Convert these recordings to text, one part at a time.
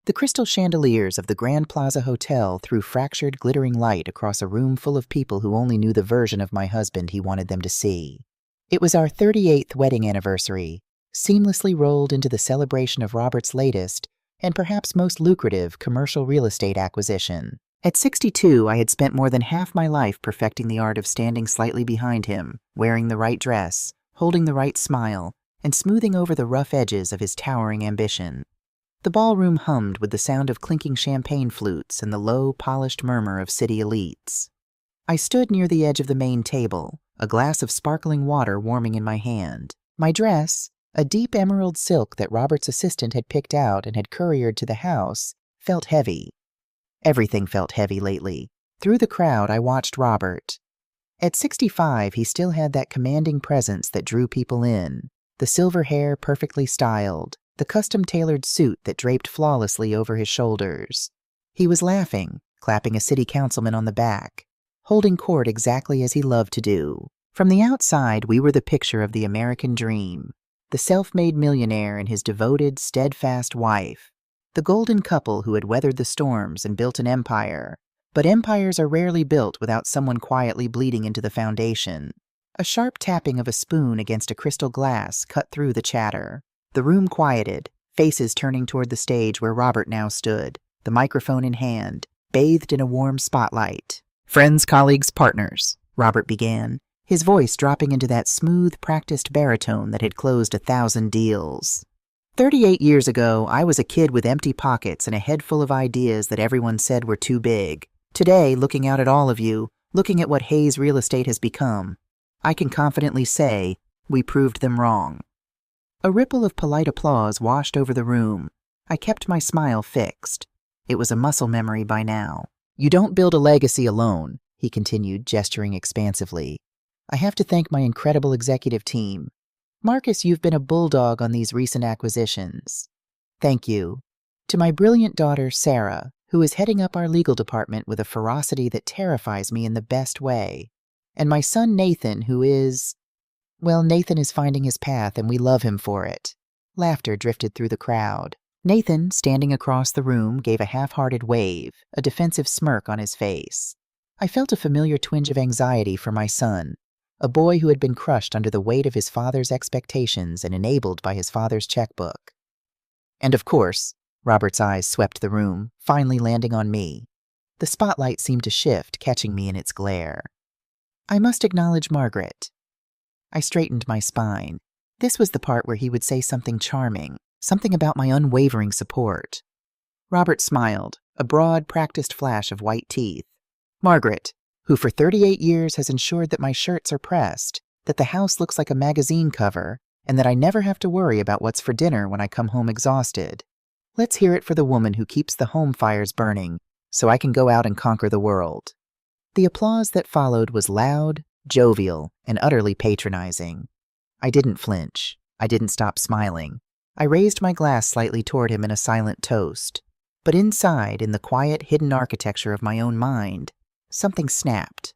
The crystal chandeliers of the Grand Plaza Hotel threw fractured, glittering light across a room full of people who only knew the version of my husband he wanted them to see. It was our 38th wedding anniversary, seamlessly rolled into the celebration of Robert's latest, and perhaps most lucrative, commercial real estate acquisition. At 62, I had spent more than half my life perfecting the art of standing slightly behind him, wearing the right dress, holding the right smile, and smoothing over the rough edges of his towering ambition. The ballroom hummed with the sound of clinking champagne flutes and the low, polished murmur of city elites. I stood near the edge of the main table, a glass of sparkling water warming in my hand. My dress, a deep emerald silk that Robert's assistant had picked out and had couriered to the house, felt heavy. Everything felt heavy lately. Through the crowd, I watched Robert. At 65, he still had that commanding presence that drew people in. The silver hair perfectly styled, the custom-tailored suit that draped flawlessly over his shoulders. He was laughing, clapping a city councilman on the back, holding court exactly as he loved to do. From the outside, we were the picture of the American dream, the self-made millionaire and his devoted, steadfast wife, the golden couple who had weathered the storms and built an empire. But empires are rarely built without someone quietly bleeding into the foundation. A sharp tapping of a spoon against a crystal glass cut through the chatter. The room quieted, faces turning toward the stage where Robert now stood, the microphone in hand, bathed in a warm spotlight. "Friends, colleagues, partners," Robert began, his voice dropping into that smooth, practiced baritone that had closed 1,000 deals. 38 years ago, I was a kid with empty pockets and a head full of ideas that everyone said were too big. Today, looking out at all of you, looking at what Hayes Real Estate has become, I can confidently say we proved them wrong. A ripple of polite applause washed over the room. I kept my smile fixed. It was a muscle memory by now. "You don't build a legacy alone," he continued, gesturing expansively. "I have to thank my incredible executive team. Marcus, you've been a bulldog on these recent acquisitions. Thank you. To my brilliant daughter, Sarah, who is heading up our legal department with a ferocity that terrifies me in the best way. And my son, Nathan, who is... Well, Nathan is finding his path, and we love him for it." Laughter drifted through the crowd. Nathan, standing across the room, gave a half-hearted wave, a defensive smirk on his face. I felt a familiar twinge of anxiety for my son, a boy who had been crushed under the weight of his father's expectations and enabled by his father's checkbook. And of course, Robert's eyes swept the room, finally landing on me. The spotlight seemed to shift, catching me in its glare. "I must acknowledge Margaret." I straightened my spine. This was the part where he would say something charming, something about my unwavering support. Robert smiled, a broad, practiced flash of white teeth. "Margaret, who for 38 years has ensured that my shirts are pressed, that the house looks like a magazine cover, and that I never have to worry about what's for dinner when I come home exhausted. Let's hear it for the woman who keeps the home fires burning, so I can go out and conquer the world." The applause that followed was loud, jovial, and utterly patronizing. I didn't flinch. I didn't stop smiling. I raised my glass slightly toward him in a silent toast. But inside, in the quiet, hidden architecture of my own mind, something snapped.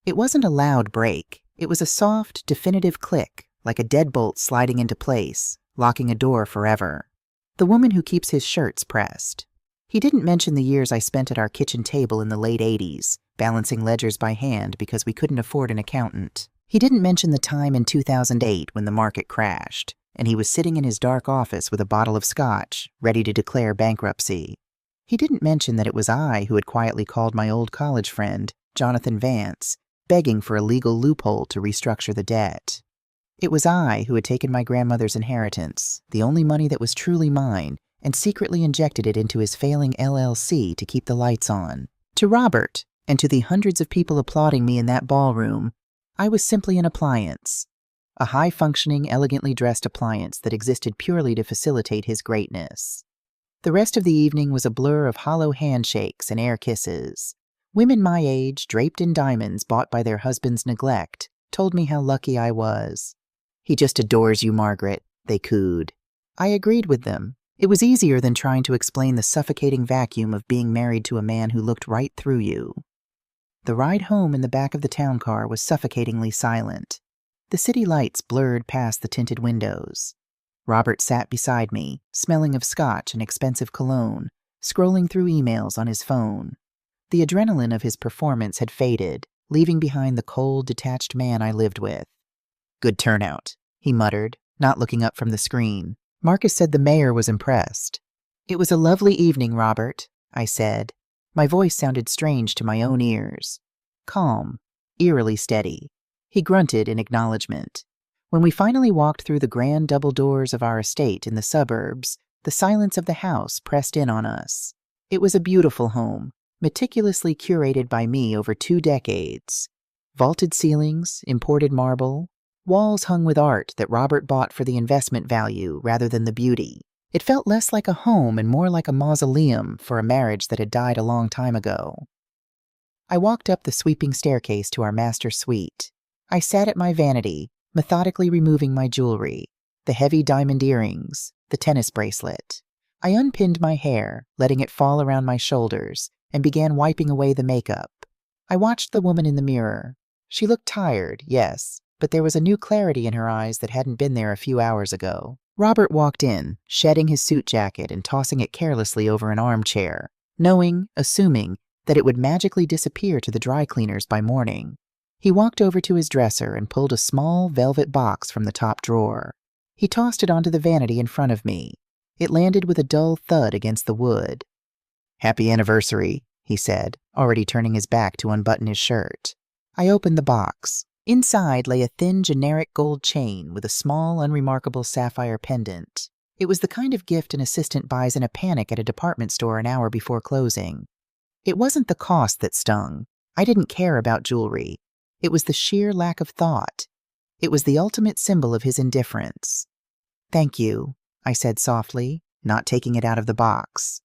It wasn't a loud break. It was a soft, definitive click, like a deadbolt sliding into place, locking a door forever. The woman who keeps his shirts pressed. He didn't mention the years I spent at our kitchen table in the late 80s, balancing ledgers by hand because we couldn't afford an accountant. He didn't mention the time in 2008 when the market crashed, and he was sitting in his dark office with a bottle of scotch, ready to declare bankruptcy. He didn't mention that it was I who had quietly called my old college friend, Jonathan Vance, begging for a legal loophole to restructure the debt. It was I who had taken my grandmother's inheritance, the only money that was truly mine, and secretly injected it into his failing LLC to keep the lights on. To Robert, and to the hundreds of people applauding me in that ballroom, I was simply an appliance. A high-functioning, elegantly dressed appliance that existed purely to facilitate his greatness. The rest of the evening was a blur of hollow handshakes and air kisses. Women my age, draped in diamonds bought by their husbands' neglect, told me how lucky I was. "He just adores you, Margaret," they cooed. I agreed with them. It was easier than trying to explain the suffocating vacuum of being married to a man who looked right through you. The ride home in the back of the town car was suffocatingly silent. The city lights blurred past the tinted windows. Robert sat beside me, smelling of scotch and expensive cologne, scrolling through emails on his phone. The adrenaline of his performance had faded, leaving behind the cold, detached man I lived with. "Good turnout," he muttered, not looking up from the screen. "Marcus said the mayor was impressed." "It was a lovely evening, Robert," I said. My voice sounded strange to my own ears. Calm, eerily steady. He grunted in acknowledgement. When we finally walked through the grand double doors of our estate in the suburbs, the silence of the house pressed in on us. It was a beautiful home, meticulously curated by me over 2 decades. Vaulted ceilings, imported marble, walls hung with art that Robert bought for the investment value rather than the beauty. It felt less like a home and more like a mausoleum for a marriage that had died a long time ago. I walked up the sweeping staircase to our master suite. I sat at my vanity, methodically removing my jewelry, the heavy diamond earrings, the tennis bracelet. I unpinned my hair, letting it fall around my shoulders, and began wiping away the makeup. I watched the woman in the mirror. She looked tired, yes, but there was a new clarity in her eyes that hadn't been there a few hours ago. Robert walked in, shedding his suit jacket and tossing it carelessly over an armchair, assuming, that it would magically disappear to the dry cleaners by morning. He walked over to his dresser and pulled a small velvet box from the top drawer. He tossed it onto the vanity in front of me. It landed with a dull thud against the wood. "Happy anniversary," he said, already turning his back to unbutton his shirt. I opened the box. Inside lay a thin, generic gold chain with a small, unremarkable sapphire pendant. It was the kind of gift an assistant buys in a panic at a department store an hour before closing. It wasn't the cost that stung. I didn't care about jewelry. It was the sheer lack of thought. It was the ultimate symbol of his indifference. "Thank you," I said softly, not taking it out of the box.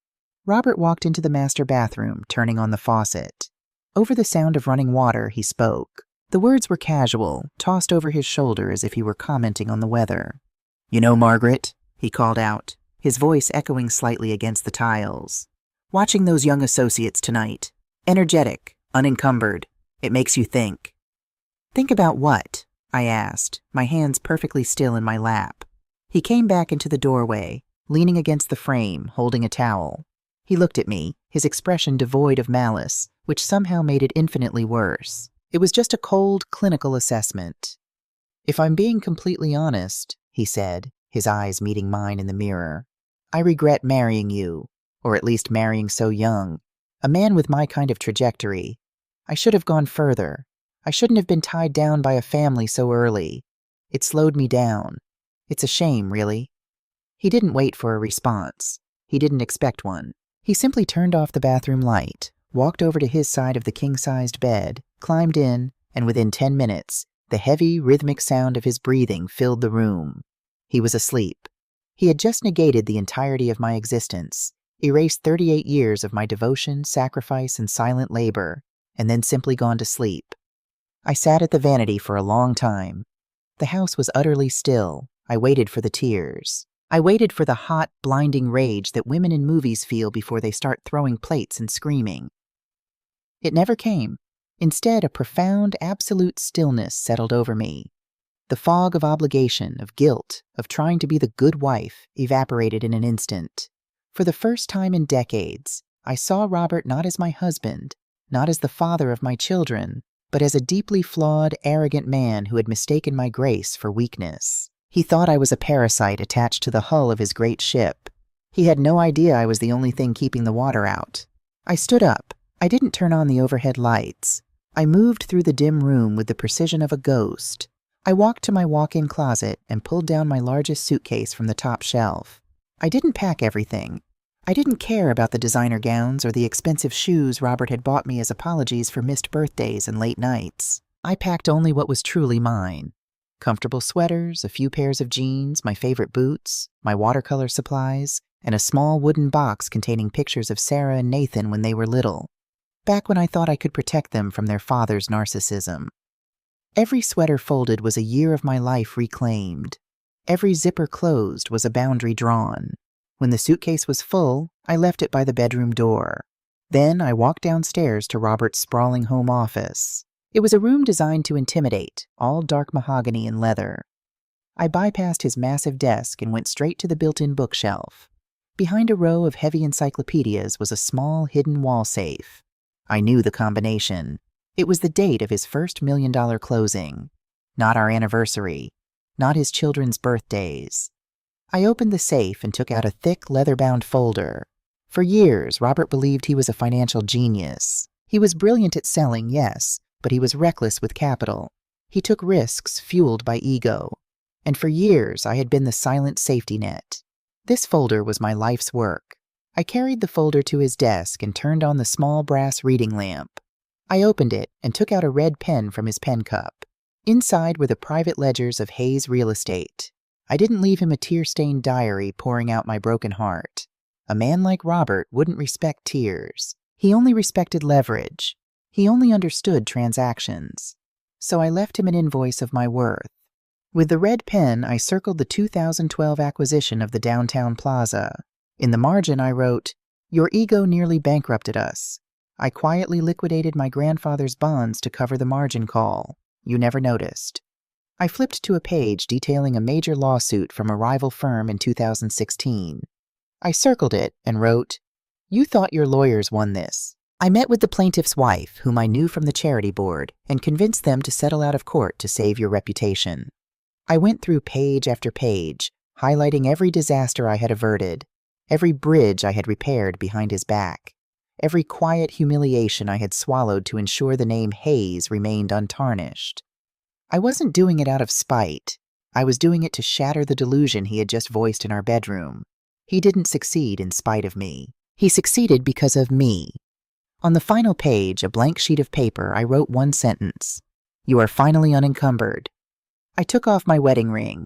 Robert walked into the master bathroom, turning on the faucet. Over the sound of running water, he spoke. The words were casual, tossed over his shoulder as if he were commenting on the weather. "You know, Margaret," he called out, his voice echoing slightly against the tiles. "Watching those young associates tonight. Energetic, unencumbered. It makes you think." "Think about what?" I asked, my hands perfectly still in my lap. He came back into the doorway, leaning against the frame, holding a towel. He looked at me, his expression devoid of malice, which somehow made it infinitely worse. It was just a cold, clinical assessment. "If I'm being completely honest," he said, his eyes meeting mine in the mirror, "I regret marrying you, or at least marrying so young. A man with my kind of trajectory. I should have gone further. I shouldn't have been tied down by a family so early. It slowed me down. It's a shame, really." He didn't wait for a response. He didn't expect one. He simply turned off the bathroom light, walked over to his side of the king-sized bed, climbed in, and within 10 minutes, the heavy, rhythmic sound of his breathing filled the room. He was asleep. He had just negated the entirety of my existence, erased 38 years of my devotion, sacrifice, and silent labor, and then simply gone to sleep. I sat at the vanity for a long time. The house was utterly still. I waited for the tears. I waited for the hot, blinding rage that women in movies feel before they start throwing plates and screaming. It never came. Instead, a profound, absolute stillness settled over me. The fog of obligation, of guilt, of trying to be the good wife evaporated in an instant. For the first time in decades, I saw Robert not as my husband, not as the father of my children, but as a deeply flawed, arrogant man who had mistaken my grace for weakness. He thought I was a parasite attached to the hull of his great ship. He had no idea I was the only thing keeping the water out. I stood up. I didn't turn on the overhead lights. I moved through the dim room with the precision of a ghost. I walked to my walk-in closet and pulled down my largest suitcase from the top shelf. I didn't pack everything. I didn't care about the designer gowns or the expensive shoes Robert had bought me as apologies for missed birthdays and late nights. I packed only what was truly mine. Comfortable sweaters, a few pairs of jeans, my favorite boots, my watercolor supplies, and a small wooden box containing pictures of Sarah and Nathan when they were little, back when I thought I could protect them from their father's narcissism. Every sweater folded was a year of my life reclaimed. Every zipper closed was a boundary drawn. When the suitcase was full, I left it by the bedroom door. Then I walked downstairs to Robert's sprawling home office. It was a room designed to intimidate, all dark mahogany and leather. I bypassed his massive desk and went straight to the built-in bookshelf. Behind a row of heavy encyclopedias was a small, hidden wall safe. I knew the combination. It was the date of his first $1 million closing. Not our anniversary. Not his children's birthdays. I opened the safe and took out a thick, leather-bound folder. For years, Robert believed he was a financial genius. He was brilliant at selling, yes, but he was reckless with capital. He took risks fueled by ego. And for years, I had been the silent safety net. This folder was my life's work. I carried the folder to his desk and turned on the small brass reading lamp. I opened it and took out a red pen from his pen cup. Inside were the private ledgers of Hayes Real Estate. I didn't leave him a tear-stained diary pouring out my broken heart. A man like Robert wouldn't respect tears. He only respected leverage. He only understood transactions. So I left him an invoice of my worth. With the red pen, I circled the 2012 acquisition of the downtown plaza. In the margin, I wrote, "Your ego nearly bankrupted us. I quietly liquidated my grandfather's bonds to cover the margin call. You never noticed." I flipped to a page detailing a major lawsuit from a rival firm in 2016. I circled it and wrote, "You thought your lawyers won this." I met with the plaintiff's wife, whom I knew from the charity board, and convinced them to settle out of court to save your reputation. I went through page after page, highlighting every disaster I had averted, every bridge I had repaired behind his back, every quiet humiliation I had swallowed to ensure the name Hayes remained untarnished. I wasn't doing it out of spite. I was doing it to shatter the delusion he had just voiced in our bedroom. He didn't succeed in spite of me. He succeeded because of me. On the final page, a blank sheet of paper, I wrote one sentence. "You are finally unencumbered." I took off my wedding ring.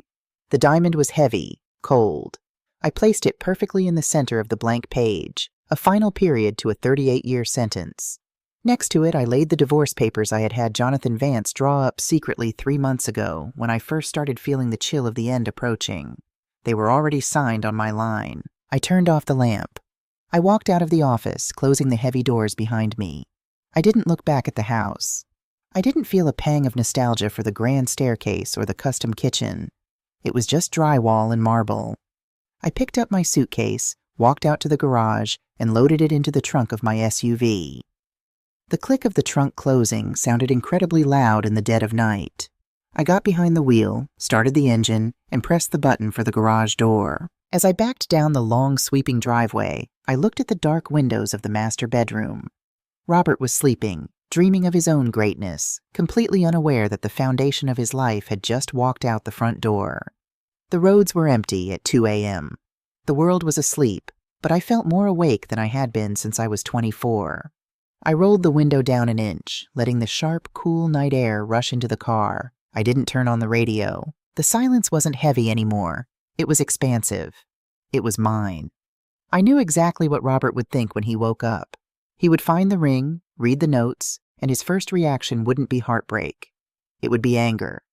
The diamond was heavy, cold. I placed it perfectly in the center of the blank page, a final period to a 38-year sentence. Next to it, I laid the divorce papers I had had Jonathan Vance draw up secretly 3 months ago when I first started feeling the chill of the end approaching. They were already signed on my line. I turned off the lamp. I walked out of the office, closing the heavy doors behind me. I didn't look back at the house. I didn't feel a pang of nostalgia for the grand staircase or the custom kitchen. It was just drywall and marble. I picked up my suitcase, walked out to the garage, and loaded it into the trunk of my SUV. The click of the trunk closing sounded incredibly loud in the dead of night. I got behind the wheel, started the engine, and pressed the button for the garage door. As I backed down the long, sweeping driveway, I looked at the dark windows of the master bedroom. Robert was sleeping, dreaming of his own greatness, completely unaware that the foundation of his life had just walked out the front door. The roads were empty at 2 a.m. The world was asleep, but I felt more awake than I had been since I was 24. I rolled the window down an inch, letting the sharp, cool night air rush into the car. I didn't turn on the radio. The silence wasn't heavy anymore. It was expansive. It was mine. I knew exactly what Robert would think when he woke up. He would find the ring, read the notes, and his first reaction wouldn't be heartbreak. It would be anger.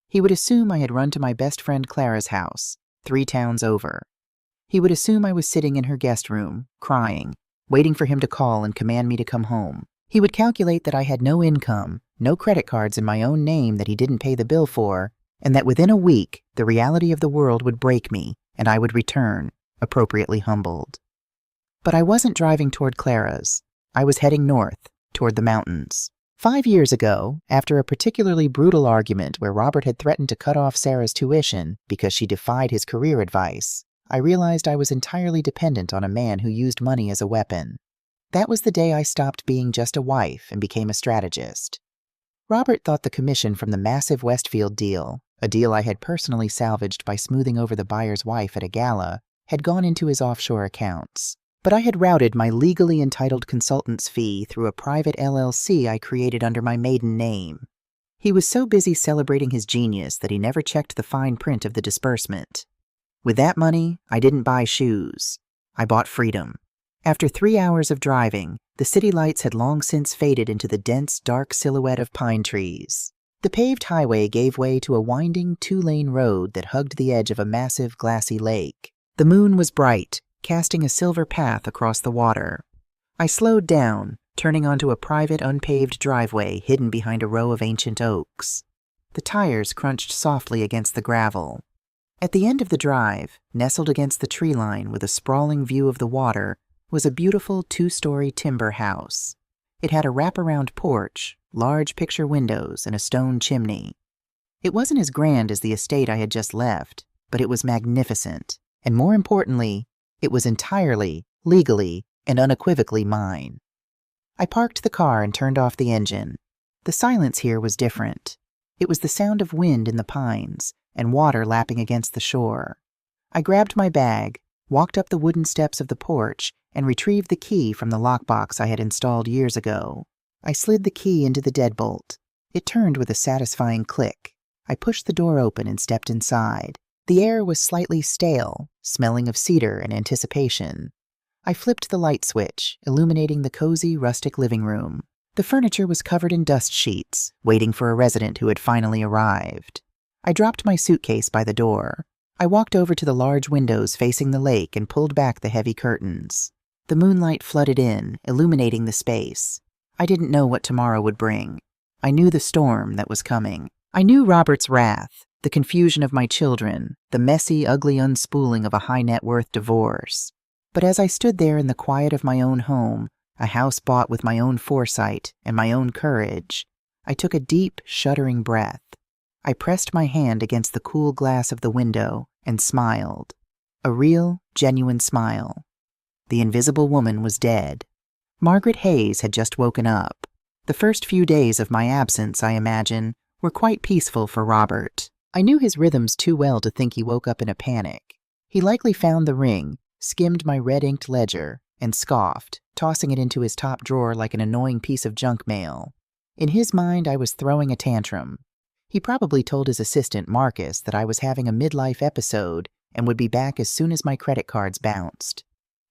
He would assume I had run to my best friend Clara's house, 3 towns over. He would assume I was sitting in her guest room, crying, waiting for him to call and command me to come home. He would calculate that I had no income, no credit cards in my own name that he didn't pay the bill for, and that within a week, the reality of the world would break me, and I would return, appropriately humbled. But I wasn't driving toward Clara's. I was heading north, toward the mountains. 5 years ago, after a particularly brutal argument where Robert had threatened to cut off Sarah's tuition because she defied his career advice, I realized I was entirely dependent on a man who used money as a weapon. That was the day I stopped being just a wife and became a strategist. Robert thought the commission from the massive Westfield deal, a deal I had personally salvaged by smoothing over the buyer's wife at a gala, had gone into his offshore accounts. But I had routed my legally entitled consultant's fee through a private LLC I created under my maiden name. He was so busy celebrating his genius that he never checked the fine print of the disbursement. With that money, I didn't buy shoes. I bought freedom. After 3 hours of driving, the city lights had long since faded into the dense, dark silhouette of pine trees. The paved highway gave way to a winding 2-lane road that hugged the edge of a massive, glassy lake. The moon was bright, casting a silver path across the water. I slowed down, turning onto a private, unpaved driveway hidden behind a row of ancient oaks. The tires crunched softly against the gravel. At the end of the drive, nestled against the tree line with a sprawling view of the water, was a beautiful 2-story timber house. It had a wraparound porch, large picture windows, and a stone chimney. It wasn't as grand as the estate I had just left, but it was magnificent, and more importantly, it was entirely, legally, and unequivocally mine. I parked the car and turned off the engine. The silence here was different. It was the sound of wind in the pines and water lapping against the shore. I grabbed my bag, walked up the wooden steps of the porch, and retrieved the key from the lockbox I had installed years ago. I slid the key into the deadbolt. It turned with a satisfying click. I pushed the door open and stepped inside. The air was slightly stale, smelling of cedar and anticipation. I flipped the light switch, illuminating the cozy, rustic living room. The furniture was covered in dust sheets, waiting for a resident who had finally arrived. I dropped my suitcase by the door. I walked over to the large windows facing the lake and pulled back the heavy curtains. The moonlight flooded in, illuminating the space. I didn't know what tomorrow would bring. I knew the storm that was coming. I knew Robert's wrath, the confusion of my children, the messy, ugly unspooling of a high-net-worth divorce. But as I stood there in the quiet of my own home, a house bought with my own foresight and my own courage, I took a deep, shuddering breath. I pressed my hand against the cool glass of the window and smiled. A real, genuine smile. The invisible woman was dead. Margaret Hayes had just woken up. The first few days of my absence, I imagine, were quite peaceful for Robert. I knew his rhythms too well to think he woke up in a panic. He likely found the ring, skimmed my red-inked ledger, and scoffed, tossing it into his top drawer like an annoying piece of junk mail. In his mind, I was throwing a tantrum. He probably told his assistant, Marcus, that I was having a midlife episode and would be back as soon as my credit cards bounced.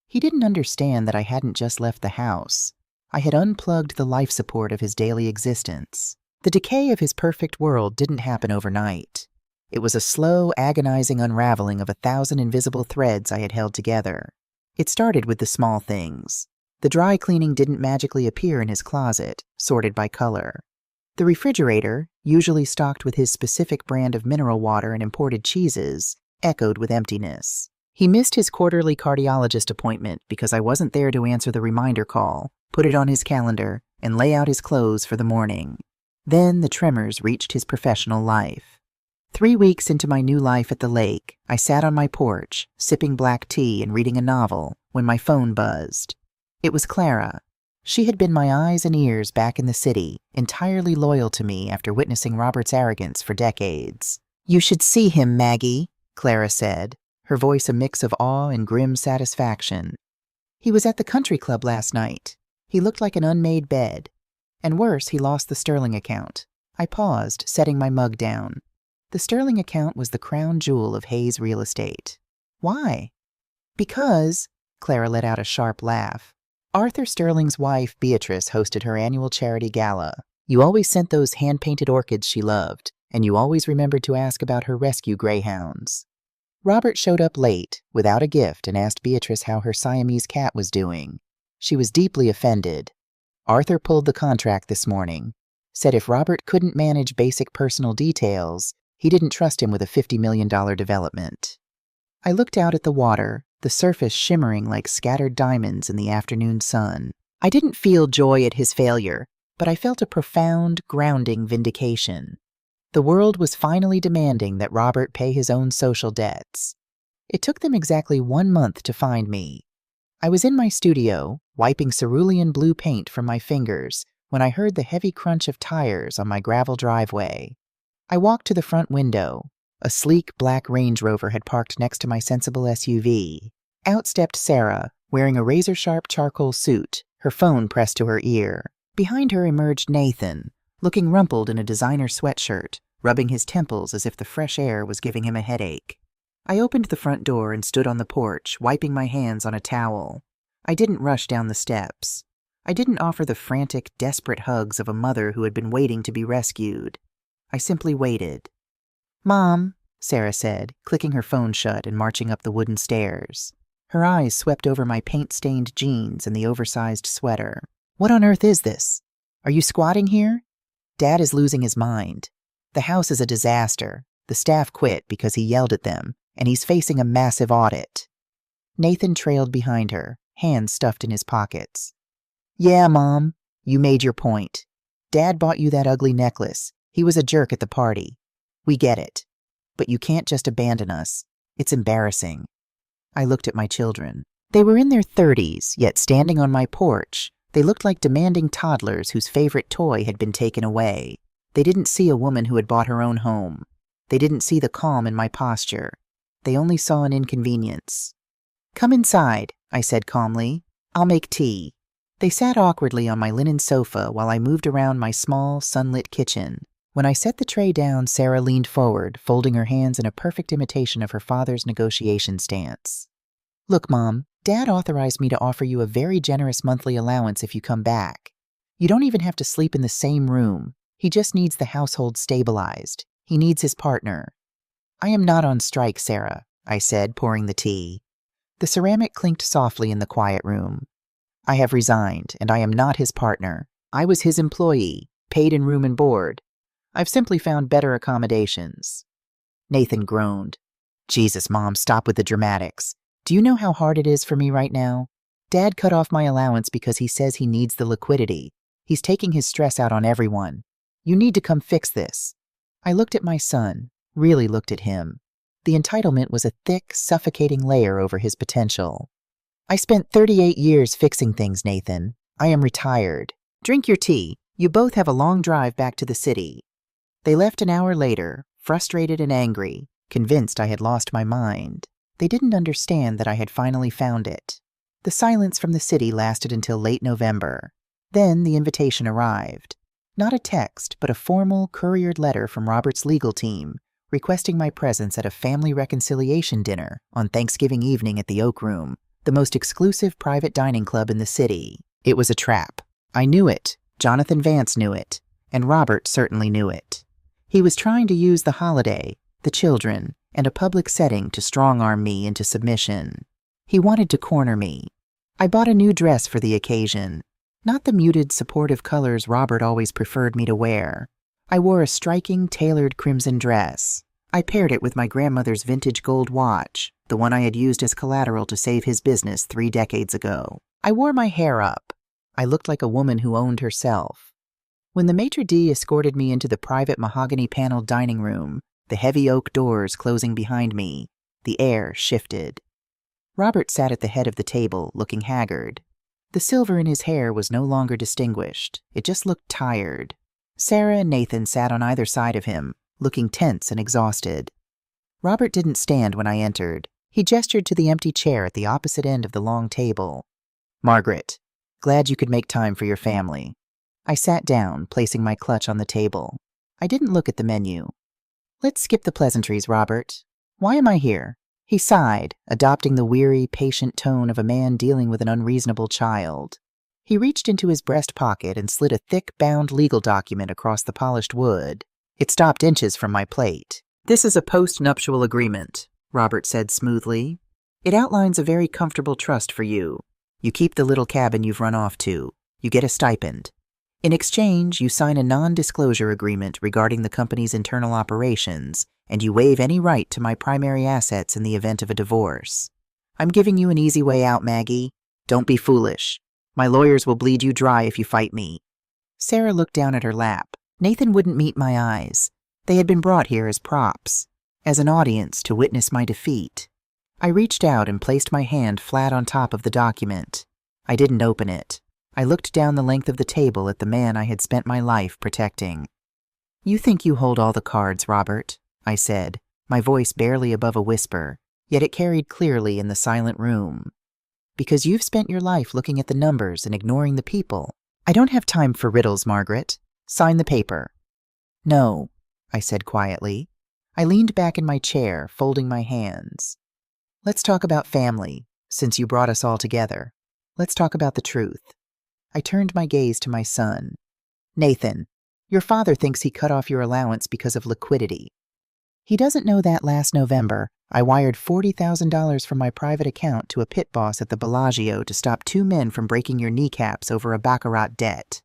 He didn't understand that I hadn't just left the house. I had unplugged the life support of his daily existence. The decay of his perfect world didn't happen overnight. It was a slow, agonizing unraveling of 1,000 invisible threads I had held together. It started with the small things. The dry cleaning didn't magically appear in his closet, sorted by color. The refrigerator, usually stocked with his specific brand of mineral water and imported cheeses, echoed with emptiness. He missed his quarterly cardiologist appointment because I wasn't there to answer the reminder call, put it on his calendar, and lay out his clothes for the morning. Then the tremors reached his professional life. 3 weeks into my new life at the lake, I sat on my porch, sipping black tea and reading a novel, when my phone buzzed. It was Clara. She had been my eyes and ears back in the city, entirely loyal to me after witnessing Robert's arrogance for decades. "You should see him, Maggie," Clara said, her voice a mix of awe and grim satisfaction. "He was at the country club last night. He looked like an unmade bed. And worse, he lost the Sterling account." I paused, setting my mug down. The Sterling account was the crown jewel of Hayes real estate. "Why?" "Because," Clara let out a sharp laugh, "Arthur Sterling's wife, Beatrice, hosted her annual charity gala. You always sent those hand-painted orchids she loved, and you always remembered to ask about her rescue greyhounds. Robert showed up late, without a gift, and asked Beatrice how her Siamese cat was doing. She was deeply offended. Arthur pulled the contract this morning, said if Robert couldn't manage basic personal details, he didn't trust him with a $50 million development." I looked out at the water, the surface shimmering like scattered diamonds in the afternoon sun. I didn't feel joy at his failure, but I felt a profound, grounding vindication. The world was finally demanding that Robert pay his own social debts. It took them exactly 1 month to find me. I was in my studio, wiping cerulean blue paint from my fingers, when I heard the heavy crunch of tires on my gravel driveway. I walked to the front window. A sleek black Range Rover had parked next to my sensible SUV. Out stepped Sarah, wearing a razor-sharp charcoal suit, her phone pressed to her ear. Behind her emerged Nathan, looking rumpled in a designer sweatshirt, rubbing his temples as if the fresh air was giving him a headache. I opened the front door and stood on the porch, wiping my hands on a towel. I didn't rush down the steps. I didn't offer the frantic, desperate hugs of a mother who had been waiting to be rescued. I simply waited. "Mom," Sarah said, clicking her phone shut and marching up the wooden stairs. Her eyes swept over my paint-stained jeans and the oversized sweater. "What on earth is this? Are you squatting here? Dad is losing his mind. The house is a disaster. The staff quit because he yelled at them, and he's facing a massive audit. Nathan trailed behind her, hands stuffed in his pockets. Yeah, Mom, you made your point. Dad bought you that ugly necklace. He was a jerk at the party. We get it. But you can't just abandon us. It's embarrassing. I looked at my children. They were in their 30s, yet standing on my porch, they looked like demanding toddlers whose favorite toy had been taken away. They didn't see a woman who had bought her own home. They didn't see the calm in my posture. They only saw an inconvenience. Come inside, I said calmly. I'll make tea. They sat awkwardly on my linen sofa while I moved around my small, sunlit kitchen. When I set the tray down, Sarah leaned forward, folding her hands in a perfect imitation of her father's negotiation stance. Look, Mom, Dad authorized me to offer you a very generous monthly allowance if you come back. You don't even have to sleep in the same room. He just needs the household stabilized. He needs his partner. I am not on strike, Sarah, I said, pouring the tea. The ceramic clinked softly in the quiet room. I have resigned, and I am not his partner. I was his employee, paid in room and board. I've simply found better accommodations. Nathan groaned. Jesus, Mom, stop with the dramatics. Do you know how hard it is for me right now? Dad cut off my allowance because he says he needs the liquidity. He's taking his stress out on everyone. You need to come fix this. I looked at my son, really looked at him. The entitlement was a thick, suffocating layer over his potential. I spent 38 years fixing things, Nathan. I am retired. Drink your tea. You both have a long drive back to the city. They left an hour later, frustrated and angry, convinced I had lost my mind. They didn't understand that I had finally found it. The silence from the city lasted until late November. Then the invitation arrived. Not a text, but a formal, couriered letter from Robert's legal team, requesting my presence at a family reconciliation dinner on Thanksgiving evening at the Oak Room, the most exclusive private dining club in the city. It was a trap. I knew it. Jonathan Vance knew it. And Robert certainly knew it. He was trying to use the holiday, the children, and a public setting to strong-arm me into submission. He wanted to corner me. I bought a new dress for the occasion. Not the muted, supportive colors Robert always preferred me to wear. I wore a striking, tailored crimson dress. I paired it with my grandmother's vintage gold watch, the one I had used as collateral to save his business 3 decades ago. I wore my hair up. I looked like a woman who owned herself. When the maitre d' escorted me into the private mahogany-paneled dining room, the heavy oak doors closing behind me, the air shifted. Robert sat at the head of the table, looking haggard. The silver in his hair was no longer distinguished. It just looked tired. Sarah and Nathan sat on either side of him, looking tense and exhausted. Robert didn't stand when I entered. He gestured to the empty chair at the opposite end of the long table. Margaret, glad you could make time for your family. I sat down, placing my clutch on the table. I didn't look at the menu. Let's skip the pleasantries, Robert. Why am I here? He sighed, adopting the weary, patient tone of a man dealing with an unreasonable child. He reached into his breast pocket and slid a thick, bound legal document across the polished wood. It stopped inches from my plate. This is a post-nuptial agreement, Robert said smoothly. It outlines a very comfortable trust for you. You keep the little cabin you've run off to. You get a stipend. In exchange, you sign a non-disclosure agreement regarding the company's internal operations, and you waive any right to my primary assets in the event of a divorce. I'm giving you an easy way out, Maggie. Don't be foolish. My lawyers will bleed you dry if you fight me. Sarah looked down at her lap. Nathan wouldn't meet my eyes. They had been brought here as props, as an audience to witness my defeat. I reached out and placed my hand flat on top of the document. I didn't open it. I looked down the length of the table at the man I had spent my life protecting. You think you hold all the cards, Robert, I said, my voice barely above a whisper, yet it carried clearly in the silent room. Because you've spent your life looking at the numbers and ignoring the people. I don't have time for riddles, Margaret. Sign the paper. No, I said quietly. I leaned back in my chair, folding my hands. Let's talk about family, since you brought us all together. Let's talk about the truth. I turned my gaze to my son. Nathan, your father thinks he cut off your allowance because of liquidity. He doesn't know that last November, I wired $40,000 from my private account to a pit boss at the Bellagio to stop 2 men from breaking your kneecaps over a baccarat debt.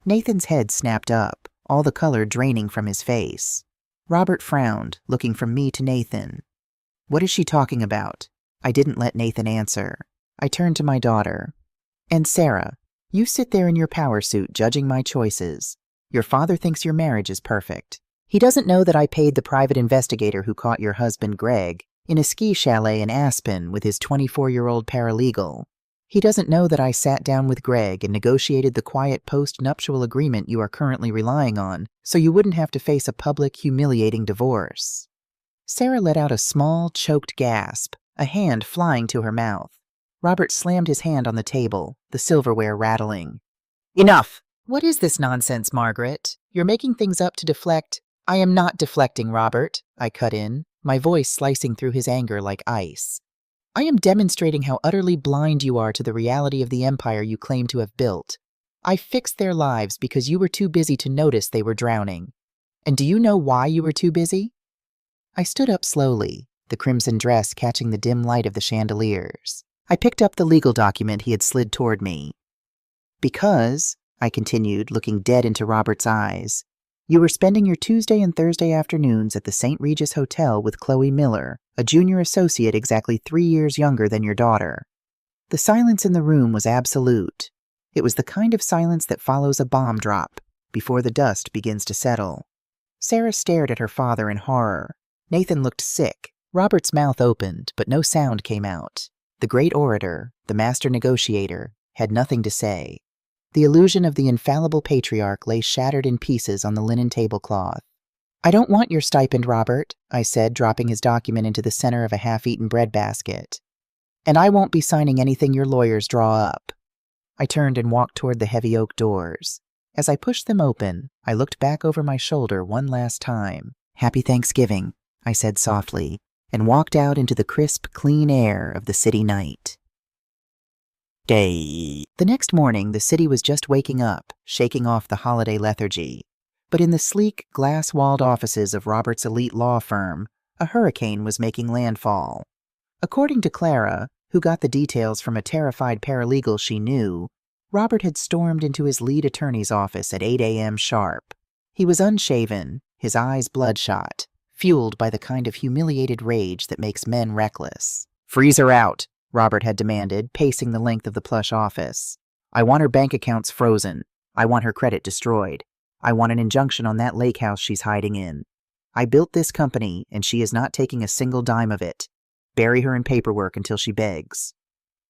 Nathan's head snapped up, all the color draining from his face. Robert frowned, looking from me to Nathan. What is she talking about? I didn't let Nathan answer. I turned to my daughter. And Sarah, you sit there in your power suit judging my choices. Your father thinks your marriage is perfect. He doesn't know that I paid the private investigator who caught your husband, Greg, in a ski chalet in Aspen with his 24-year-old paralegal. He doesn't know that I sat down with Greg and negotiated the quiet post-nuptial agreement you are currently relying on, so you wouldn't have to face a public, humiliating divorce. Sarah let out a small, choked gasp, a hand flying to her mouth. Robert slammed his hand on the table, the silverware rattling. Enough! What is this nonsense, Margaret? You're making things up to deflect. I am not deflecting, Robert, I cut in, my voice slicing through his anger like ice. I am demonstrating how utterly blind you are to the reality of the empire you claim to have built. I fixed their lives because you were too busy to notice they were drowning. And do you know why you were too busy? I stood up slowly, the crimson dress catching the dim light of the chandeliers. I picked up the legal document he had slid toward me. Because, I continued, looking dead into Robert's eyes, you were spending your Tuesday and Thursday afternoons at the St. Regis Hotel with Chloe Miller, a junior associate exactly 3 years younger than your daughter. The silence in the room was absolute. It was the kind of silence that follows a bomb drop, before the dust begins to settle. Sarah stared at her father in horror. Nathan looked sick. Robert's mouth opened, but no sound came out. The great orator, the master negotiator, had nothing to say. The illusion of the infallible patriarch lay shattered in pieces on the linen tablecloth. I don't want your stipend, Robert, I said, dropping his document into the center of a half-eaten breadbasket. And I won't be signing anything your lawyers draw up. I turned and walked toward the heavy oak doors. As I pushed them open, I looked back over my shoulder one last time. Happy Thanksgiving, I said softly, and walked out into the crisp, clean air of the city night. Day. The next morning, the city was just waking up, shaking off the holiday lethargy. But in the sleek, glass-walled offices of Robert's elite law firm, a hurricane was making landfall. According to Clara, who got the details from a terrified paralegal she knew, Robert had stormed into his lead attorney's office at 8 a.m. sharp. He was unshaven, his eyes bloodshot, fueled by the kind of humiliated rage that makes men reckless. Freeze her out, Robert had demanded, pacing the length of the plush office. I want her bank accounts frozen. I want her credit destroyed. I want an injunction on that lake house she's hiding in. I built this company, and she is not taking a single dime of it. Bury her in paperwork until she begs.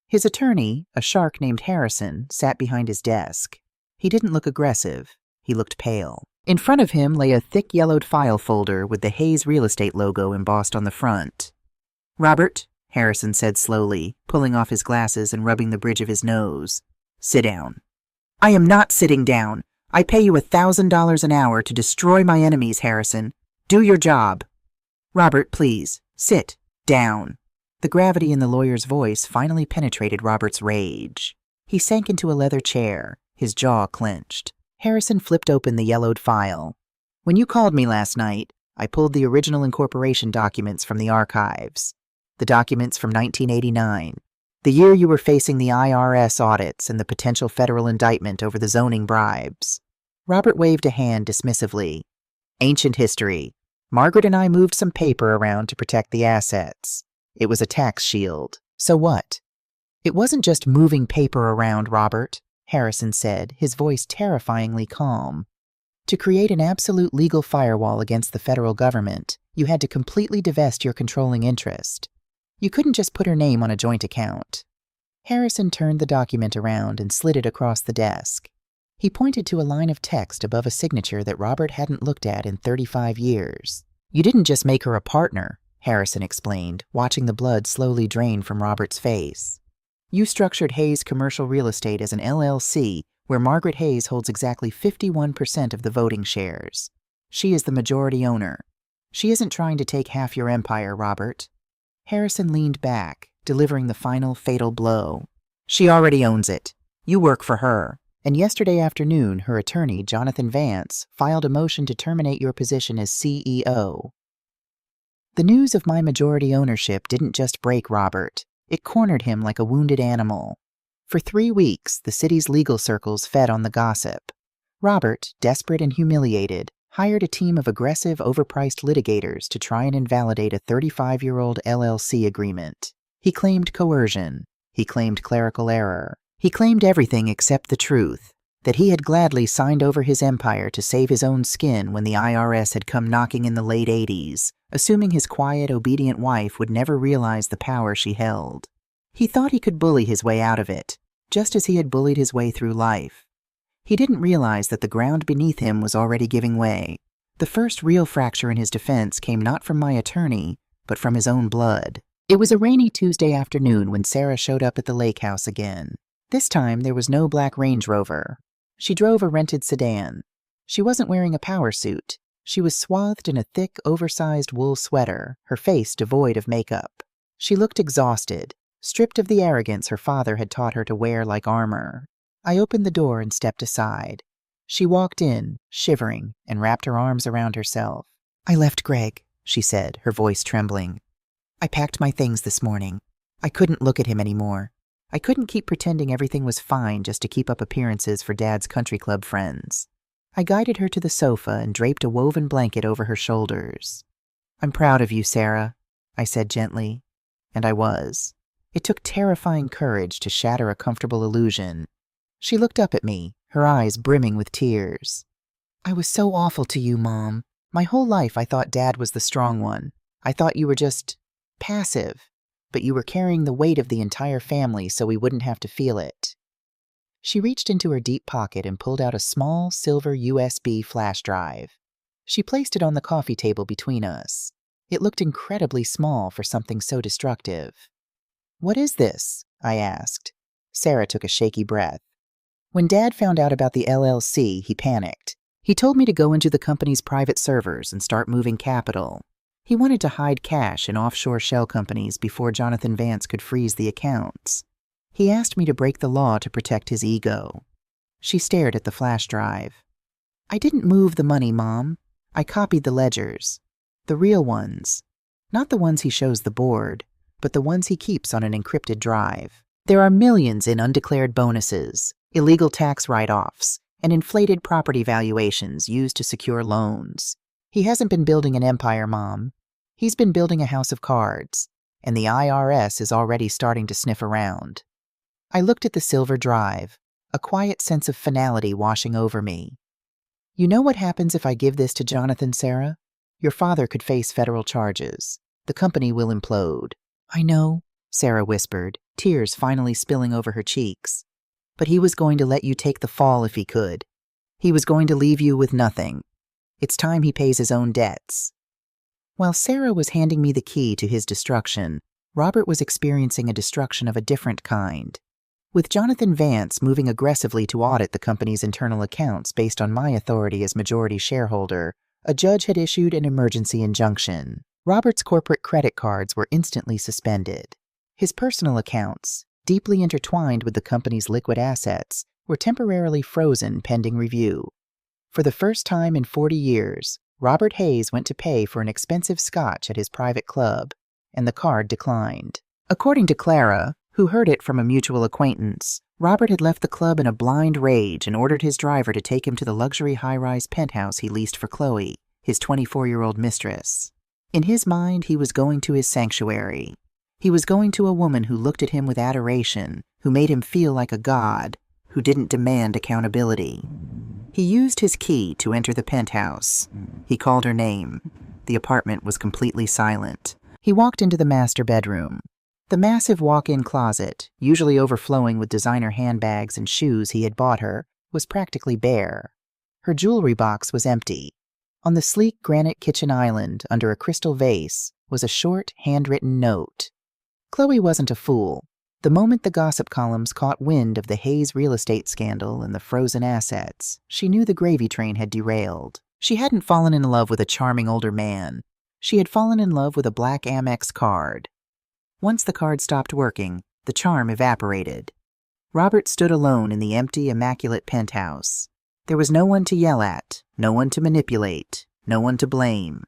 His attorney, a shark named Harrison, sat behind his desk. He didn't look aggressive. He looked pale. In front of him lay a thick yellowed file folder with the Hayes Real Estate logo embossed on the front. Robert, Harrison said slowly, pulling off his glasses and rubbing the bridge of his nose. Sit down. I am not sitting down. I pay you $1,000 an hour to destroy my enemies, Harrison. Do your job. Robert, please, sit down. The gravity in the lawyer's voice finally penetrated Robert's rage. He sank into a leather chair, his jaw clenched. Harrison flipped open the yellowed file. When you called me last night, I pulled the original incorporation documents from the archives. The documents from 1989, the year you were facing the IRS audits and the potential federal indictment over the zoning bribes. Robert waved a hand dismissively. Ancient history. Margaret and I moved some paper around to protect the assets. It was a tax shield. So what? It wasn't just moving paper around, Robert, Harrison said, his voice terrifyingly calm. To create an absolute legal firewall against the federal government, you had to completely divest your controlling interest. You couldn't just put her name on a joint account. Harrison turned the document around and slid it across the desk. He pointed to a line of text above a signature that Robert hadn't looked at in 35 years. You didn't just make her a partner, Harrison explained, watching the blood slowly drain from Robert's face. You structured Hayes Commercial Real Estate as an LLC where Margaret Hayes holds exactly 51% of the voting shares. She is the majority owner. She isn't trying to take half your empire, Robert. Harrison leaned back, delivering the final fatal blow. She already owns it. You work for her. And yesterday afternoon, her attorney, Jonathan Vance, filed a motion to terminate your position as CEO. The news of my majority ownership didn't just break Robert. It cornered him like a wounded animal. For 3 weeks, the city's legal circles fed on the gossip. Robert, desperate and humiliated, hired a team of aggressive, overpriced litigators to try and invalidate a 35-year-old LLC agreement. He claimed coercion. He claimed clerical error. He claimed everything except the truth, that he had gladly signed over his empire to save his own skin when the IRS had come knocking in the late 80s, assuming his quiet, obedient wife would never realize the power she held. He thought he could bully his way out of it, just as he had bullied his way through life. He didn't realize that the ground beneath him was already giving way. The first real fracture in his defense came not from my attorney, but from his own blood. It was a rainy Tuesday afternoon when Sarah showed up at the lake house again. This time there was no black Range Rover. She drove a rented sedan. She wasn't wearing a power suit. She was swathed in a thick, oversized wool sweater, her face devoid of makeup. She looked exhausted, stripped of the arrogance her father had taught her to wear like armor. I opened the door and stepped aside. She walked in, shivering, and wrapped her arms around herself. "I left Greg," she said, her voice trembling. "I packed my things this morning. I couldn't look at him anymore. I couldn't keep pretending everything was fine just to keep up appearances for Dad's country club friends." I guided her to the sofa and draped a woven blanket over her shoulders. "I'm proud of you, Sarah," I said gently. And I was. It took terrifying courage to shatter a comfortable illusion. She looked up at me, her eyes brimming with tears. "I was so awful to you, Mom. My whole life I thought Dad was the strong one. I thought you were just passive, but you were carrying the weight of the entire family so we wouldn't have to feel it." She reached into her deep pocket and pulled out a small silver USB flash drive. She placed it on the coffee table between us. It looked incredibly small for something so destructive. "What is this?" I asked. Sarah took a shaky breath. "When Dad found out about the LLC, he panicked. He told me to go into the company's private servers and start moving capital. He wanted to hide cash in offshore shell companies before Jonathan Vance could freeze the accounts. He asked me to break the law to protect his ego." She stared at the flash drive. "I didn't move the money, Mom. I copied the ledgers. The real ones. Not the ones he shows the board, but the ones he keeps on an encrypted drive. There are millions in undeclared bonuses, illegal tax write-offs, and inflated property valuations used to secure loans. He hasn't been building an empire, Mom. He's been building a house of cards, and the IRS is already starting to sniff around." I looked at the silver drive, a quiet sense of finality washing over me. "You know what happens if I give this to Jonathan, Sarah? Your father could face federal charges. The company will implode." "I know," Sarah whispered, tears finally spilling over her cheeks. "But he was going to let you take the fall if he could. He was going to leave you with nothing. It's time he pays his own debts." While Sarah was handing me the key to his destruction, Robert was experiencing a destruction of a different kind. With Jonathan Vance moving aggressively to audit the company's internal accounts based on my authority as majority shareholder, a judge had issued an emergency injunction. Robert's corporate credit cards were instantly suspended. His personal accounts, deeply intertwined with the company's liquid assets, were temporarily frozen pending review. For the first time in 40 years, Robert Hayes went to pay for an expensive scotch at his private club, and the card declined. According to Clara, who heard it from a mutual acquaintance, Robert had left the club in a blind rage and ordered his driver to take him to the luxury high-rise penthouse he leased for Chloe, his 24-year-old mistress. In his mind, he was going to his sanctuary. He was going to a woman who looked at him with adoration, who made him feel like a god, who didn't demand accountability. He used his key to enter the penthouse. He called her name. The apartment was completely silent. He walked into the master bedroom. The massive walk-in closet, usually overflowing with designer handbags and shoes he had bought her, was practically bare. Her jewelry box was empty. On the sleek granite kitchen island, under a crystal vase, was a short, handwritten note. Chloe wasn't a fool. The moment the gossip columns caught wind of the Hayes real estate scandal and the frozen assets, she knew the gravy train had derailed. She hadn't fallen in love with a charming older man. She had fallen in love with a black Amex card. Once the card stopped working, the charm evaporated. Robert stood alone in the empty, immaculate penthouse. There was no one to yell at, no one to manipulate, no one to blame.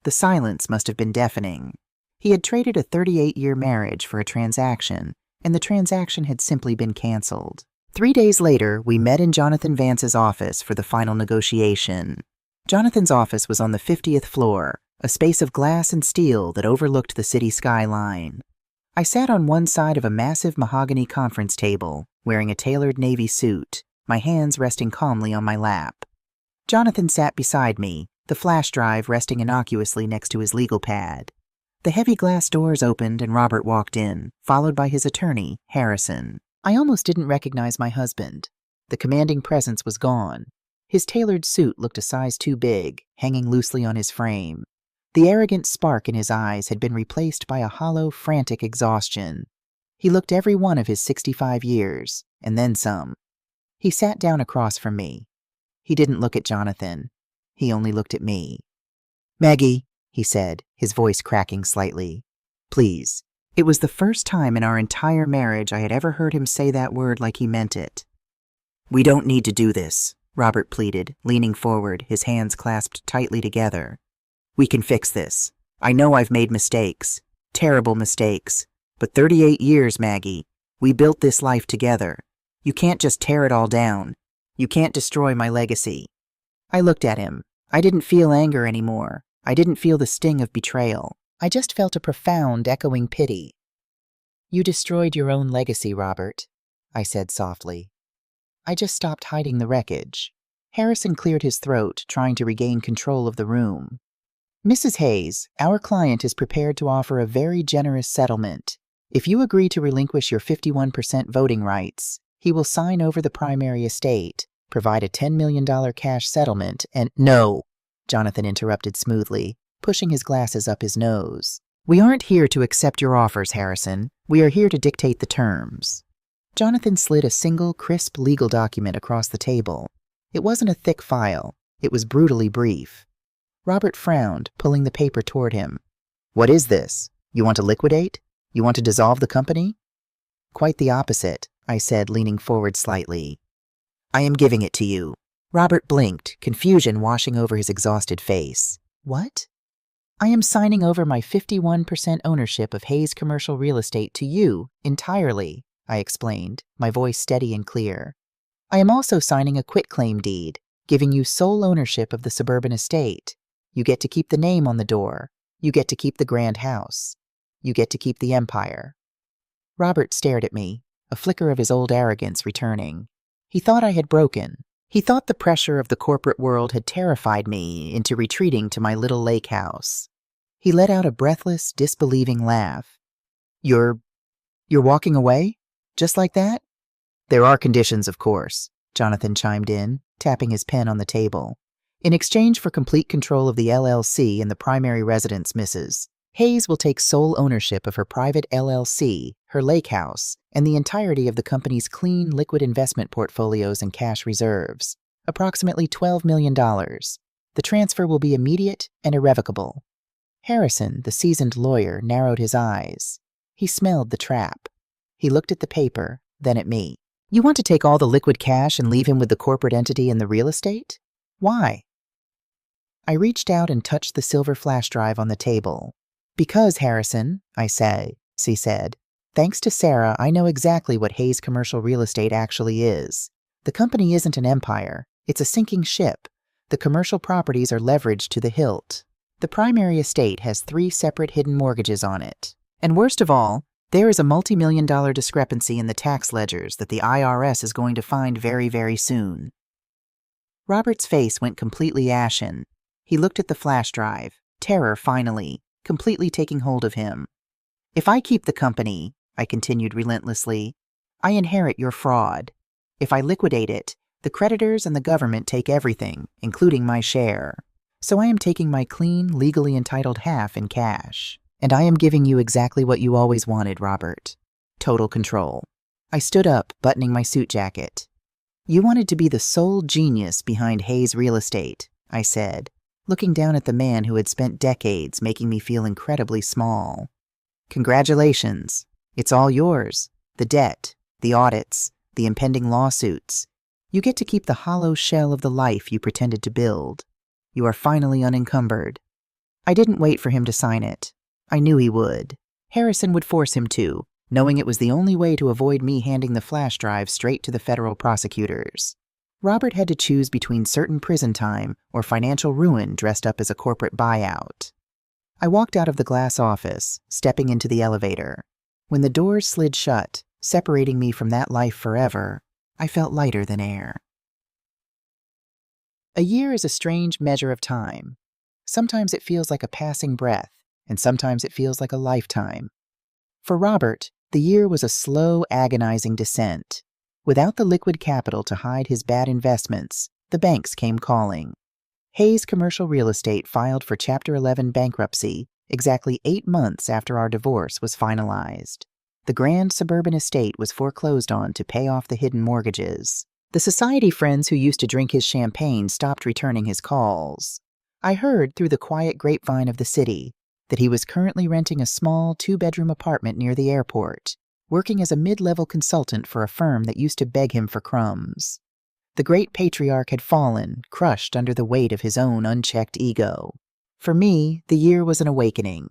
The silence must have been deafening. He had traded a 38-year marriage for a transaction, and the transaction had simply been canceled. 3 days later, we met in Jonathan Vance's office for the final negotiation. Jonathan's office was on the 50th floor, a space of glass and steel that overlooked the city skyline. I sat on one side of a massive mahogany conference table, wearing a tailored navy suit, my hands resting calmly on my lap. Jonathan sat beside me, the flash drive resting innocuously next to his legal pad. The heavy glass doors opened and Robert walked in, followed by his attorney, Harrison. I almost didn't recognize my husband. The commanding presence was gone. His tailored suit looked a size too big, hanging loosely on his frame. The arrogant spark in his eyes had been replaced by a hollow, frantic exhaustion. He looked every one of his 65 years, and then some. He sat down across from me. He didn't look at Jonathan. He only looked at me. "Maggie," he said, his voice cracking slightly. "Please." It was the first time in our entire marriage I had ever heard him say that word like he meant it. "We don't need to do this," Robert pleaded, leaning forward, his hands clasped tightly together. "We can fix this. I know I've made mistakes, terrible mistakes, but 38 years, Maggie. We built this life together. You can't just tear it all down. You can't destroy my legacy." I looked at him. I didn't feel anger anymore. I didn't feel the sting of betrayal. I just felt a profound, echoing pity. "You destroyed your own legacy, Robert," I said softly. I just stopped hiding the wreckage. Harrison cleared his throat, trying to regain control of the room. "Mrs. Hayes, our client is prepared to offer a very generous settlement. If you agree to relinquish your 51% voting rights, he will sign over the primary estate, provide a $10 million cash settlement, and—" "No," Jonathan interrupted smoothly, pushing his glasses up his nose. "We aren't here to accept your offers, Harrison. We are here to dictate the terms." Jonathan slid a single, crisp legal document across the table. It wasn't a thick file. It was brutally brief. Robert frowned, pulling the paper toward him. "What is this? You want to liquidate? You want to dissolve the company?" "Quite the opposite," I said, leaning forward slightly. "I am giving it to you." Robert blinked, confusion washing over his exhausted face. "What?" "I am signing over my 51% ownership of Hayes Commercial Real Estate to you, entirely," I explained, my voice steady and clear. "I am also signing a quitclaim deed, giving you sole ownership of the suburban estate. You get to keep the name on the door. You get to keep the grand house. You get to keep the empire." Robert stared at me, a flicker of his old arrogance returning. He thought I had broken. He thought the pressure of the corporate world had terrified me into retreating to my little lake house. He let out a breathless, disbelieving laugh. You're walking away? Just like that?" "There are conditions, of course," Jonathan chimed in, tapping his pen on the table. "In exchange for complete control of the LLC and the primary residence, Mrs. Hayes will take sole ownership of her private LLC, her lake house, and the entirety of the company's clean, liquid investment portfolios and cash reserves, approximately $12 million. The transfer will be immediate and irrevocable." Harrison, the seasoned lawyer, narrowed his eyes. He smelled the trap. He looked at the paper, then at me. "You want to take all the liquid cash and leave him with the corporate entity and the real estate? Why?" I reached out and touched the silver flash drive on the table. "Because, Harrison," she said, "thanks to Sarah, I know exactly what Hayes Commercial Real Estate actually is. The company isn't an empire. It's a sinking ship. The commercial properties are leveraged to the hilt. The primary estate has 3 separate hidden mortgages on it. And worst of all, there is a multi-million-dollar discrepancy in the tax ledgers that the IRS is going to find very, very soon." Robert's face went completely ashen. He looked at the flash drive, terror finally, completely taking hold of him. "If I keep the company," I continued relentlessly, "I inherit your fraud. If I liquidate it, the creditors and the government take everything, including my share. So I am taking my clean, legally entitled half in cash. And I am giving you exactly what you always wanted, Robert. Total control." I stood up, buttoning my suit jacket. "You wanted to be the sole genius behind Hayes Real Estate," I said, looking down at the man who had spent decades making me feel incredibly small. "Congratulations. It's all yours. The debt, the audits, the impending lawsuits. You get to keep the hollow shell of the life you pretended to build. You are finally unencumbered." I didn't wait for him to sign it. I knew he would. Harrison would force him to, knowing it was the only way to avoid me handing the flash drive straight to the federal prosecutors. Robert had to choose between certain prison time or financial ruin dressed up as a corporate buyout. I walked out of the glass office, stepping into the elevator. When the doors slid shut, separating me from that life forever, I felt lighter than air. A year is a strange measure of time. Sometimes it feels like a passing breath, and sometimes it feels like a lifetime. For Robert, the year was a slow, agonizing descent. Without the liquid capital to hide his bad investments, the banks came calling. Hayes Commercial Real Estate filed for Chapter 11 bankruptcy exactly 8 months after our divorce was finalized. The grand suburban estate was foreclosed on to pay off the hidden mortgages. The society friends who used to drink his champagne stopped returning his calls. I heard through the quiet grapevine of the city that he was currently renting a small 2-bedroom apartment near the airport, working as a mid-level consultant for a firm that used to beg him for crumbs. The great patriarch had fallen, crushed under the weight of his own unchecked ego. For me, the year was an awakening.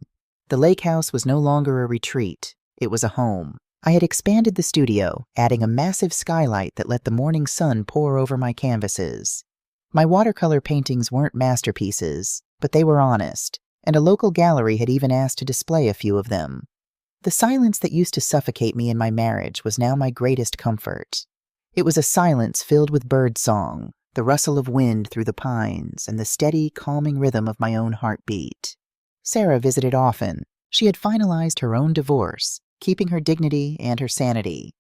The lake house was no longer a retreat. It was a home. I had expanded the studio, adding a massive skylight that let the morning sun pour over my canvases. My watercolor paintings weren't masterpieces, but they were honest, and a local gallery had even asked to display a few of them. The silence that used to suffocate me in my marriage was now my greatest comfort. It was a silence filled with birdsong, the rustle of wind through the pines, and the steady, calming rhythm of my own heartbeat. Sarah visited often. She had finalized her own divorce, keeping her dignity and her sanity.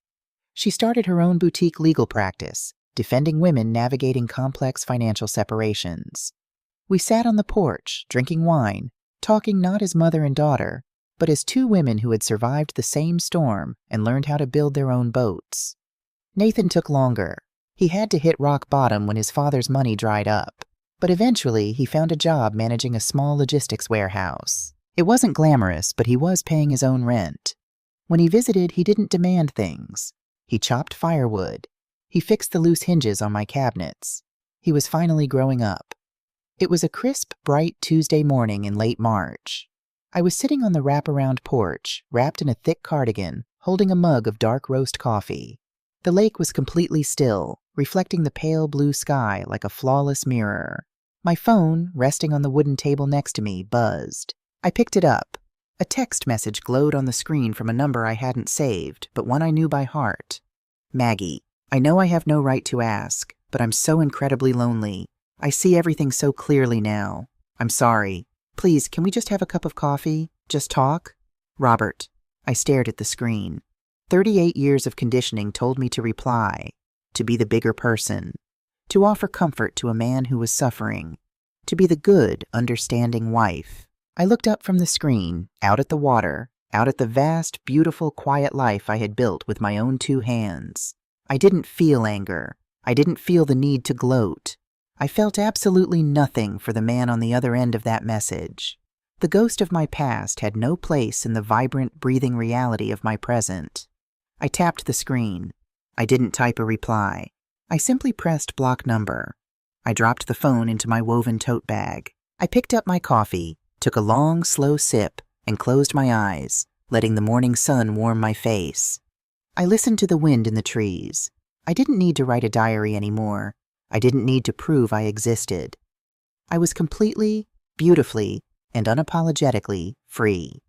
She started her own boutique legal practice, defending women navigating complex financial separations. We sat on the porch, drinking wine, talking not as mother and daughter, but as 2 women who had survived the same storm and learned how to build their own boats. Nathan took longer. He had to hit rock bottom when his father's money dried up, but eventually he found a job managing a small logistics warehouse. It wasn't glamorous, but he was paying his own rent. When he visited, he didn't demand things. He chopped firewood. He fixed the loose hinges on my cabinets. He was finally growing up. It was a crisp, bright Tuesday morning in late March. I was sitting on the wraparound porch, wrapped in a thick cardigan, holding a mug of dark roast coffee. The lake was completely still, reflecting the pale blue sky like a flawless mirror. My phone, resting on the wooden table next to me, buzzed. I picked it up. A text message glowed on the screen from a number I hadn't saved, but one I knew by heart. Maggie, I know I have no right to ask, but I'm so incredibly lonely. I see everything so clearly now. I'm sorry. Please, can we just have a cup of coffee? Just talk? Robert. I stared at the screen. 38 years of conditioning told me to reply, to be the bigger person, to offer comfort to a man who was suffering, to be the good, understanding wife. I looked up from the screen, out at the water, out at the vast, beautiful, quiet life I had built with my own 2 hands. I didn't feel anger. I didn't feel the need to gloat. I felt absolutely nothing for the man on the other end of that message. The ghost of my past had no place in the vibrant, breathing reality of my present. I tapped the screen. I didn't type a reply. I simply pressed block number. I dropped the phone into my woven tote bag. I picked up my coffee, took a long, slow sip, and closed my eyes, letting the morning sun warm my face. I listened to the wind in the trees. I didn't need to write a diary anymore. I didn't need to prove I existed. I was completely, beautifully, and unapologetically free.